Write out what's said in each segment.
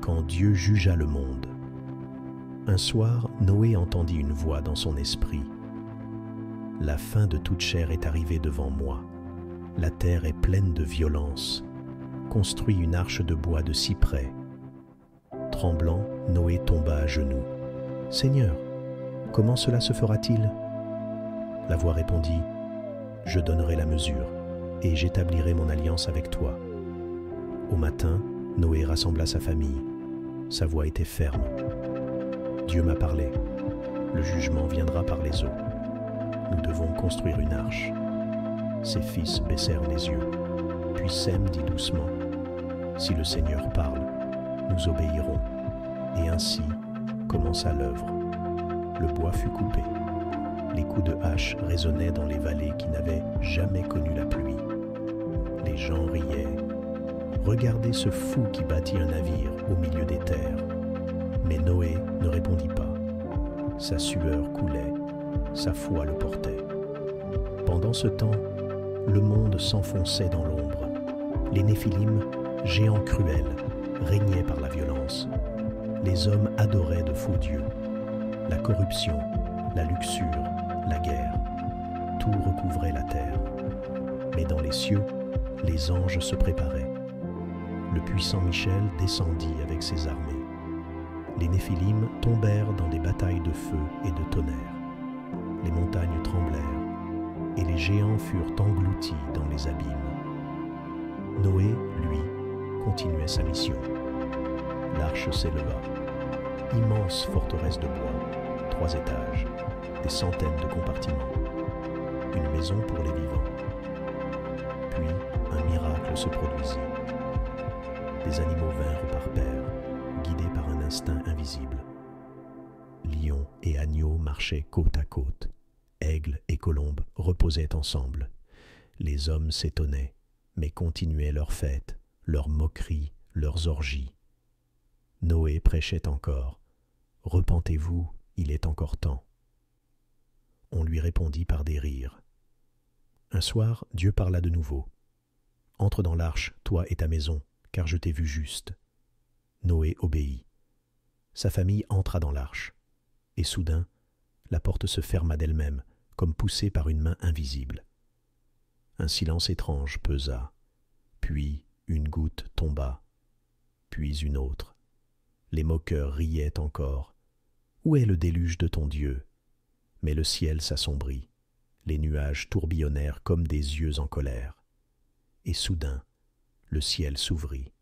quand Dieu jugea le monde. Un soir, Noé entendit une voix dans son esprit. « La fin de toute chair est arrivée devant moi. La terre est pleine de violence. Construis une arche de bois de cyprès. » Tremblant, Noé tomba à genoux. « Seigneur, comment cela se fera-t-il » La voix répondit, « Je donnerai la mesure, et j'établirai mon alliance avec toi. » Au matin, Noé rassembla sa famille. Sa voix était ferme. « Dieu m'a parlé. Le jugement viendra par les eaux. Nous devons construire une arche. » Ses fils baissèrent les yeux. Puis Sem dit doucement, « Si le Seigneur parle, nous obéirons. » Et ainsi commença l'œuvre. Le bois fut coupé. Les coups de hache résonnaient dans les vallées qui n'avaient jamais connu la pluie. Les gens riaient. « Regardez ce fou qui bâtit un navire au milieu des terres. » Mais Noé ne répondit pas. Sa sueur coulait, sa foi le portait. Pendant ce temps, le monde s'enfonçait dans l'ombre. Les Néphilim, géants cruels, régnaient par la violence. Les hommes adoraient de faux dieux. La corruption, la luxure, la guerre, tout recouvrait la terre. Mais dans les cieux, les anges se préparaient. Le puissant Michel descendit avec ses armées. Les Néphilim tombèrent dans des batailles de feu et de tonnerre. Les montagnes tremblèrent, et les géants furent engloutis dans les abîmes. Noé, lui, continuait sa mission. L'arche s'éleva. Immense forteresse de bois, 3 étages, des centaines de compartiments. Une maison pour les vivants. Puis, un miracle se produisit. Des animaux vinrent par paires, guidés par un instinct invisible. Lions et agneaux marchaient côte à côte. Aigles et colombes reposaient ensemble. Les hommes s'étonnaient, mais continuaient leurs fêtes, leurs moqueries, leurs orgies. Noé prêchait encore. « Repentez-vous, il est encore temps. » On lui répondit par des rires. Un soir, Dieu parla de nouveau. « Entre dans l'arche, toi et ta maison, car je t'ai vu juste. » Noé obéit. Sa famille entra dans l'arche, et soudain, la porte se ferma d'elle-même, comme poussée par une main invisible. Un silence étrange pesa, puis une goutte tomba, puis une autre. Les moqueurs riaient encore. « Où est le déluge de ton Dieu ?» Mais le ciel s'assombrit. Les nuages tourbillonnèrent comme des yeux en colère. Et soudain, le ciel s'ouvrit.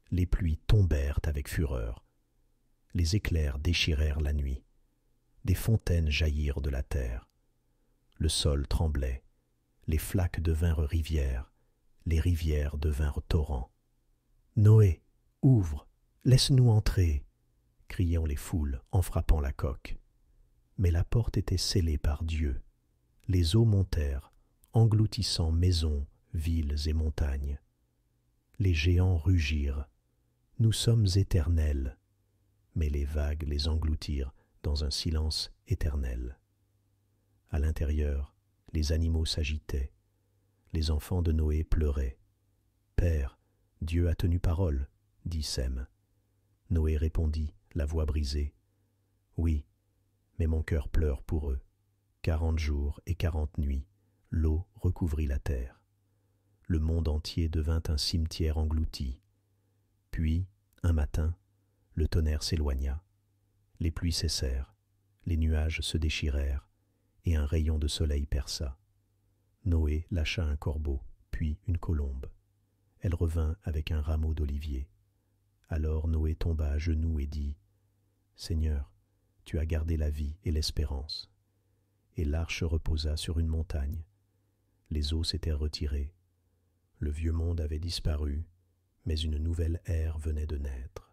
Les pluies tombèrent avec fureur. Les éclairs déchirèrent la nuit. Des fontaines jaillirent de la terre. Le sol tremblait. Les flaques devinrent rivières. Les rivières devinrent torrents. « Noé, ouvre, laisse-nous entrer !» criaient les foules en frappant la coque. Mais la porte était scellée par Dieu. Les eaux montèrent, engloutissant maisons, villes et montagnes. Les géants rugirent. « Nous sommes éternels !» Mais les vagues les engloutirent dans un silence éternel. À l'intérieur, les animaux s'agitaient. Les enfants de Noé pleuraient. « Père, Dieu a tenu parole, » dit Sem. Noé répondit, la voix brisée. « Oui, mais mon cœur pleure pour eux. 40 jours et 40 nuits, l'eau recouvrit la terre. Le monde entier devint un cimetière englouti. Puis, un matin, le tonnerre s'éloigna. Les pluies cessèrent, les nuages se déchirèrent, et un rayon de soleil perça. Noé lâcha un corbeau, puis une colombe. Elle revint avec un rameau d'olivier. Alors Noé tomba à genoux et dit, « Seigneur, tu as gardé la vie et l'espérance. » Et l'arche reposa sur une montagne. Les eaux s'étaient retirées. Le vieux monde avait disparu, mais une nouvelle ère venait de naître.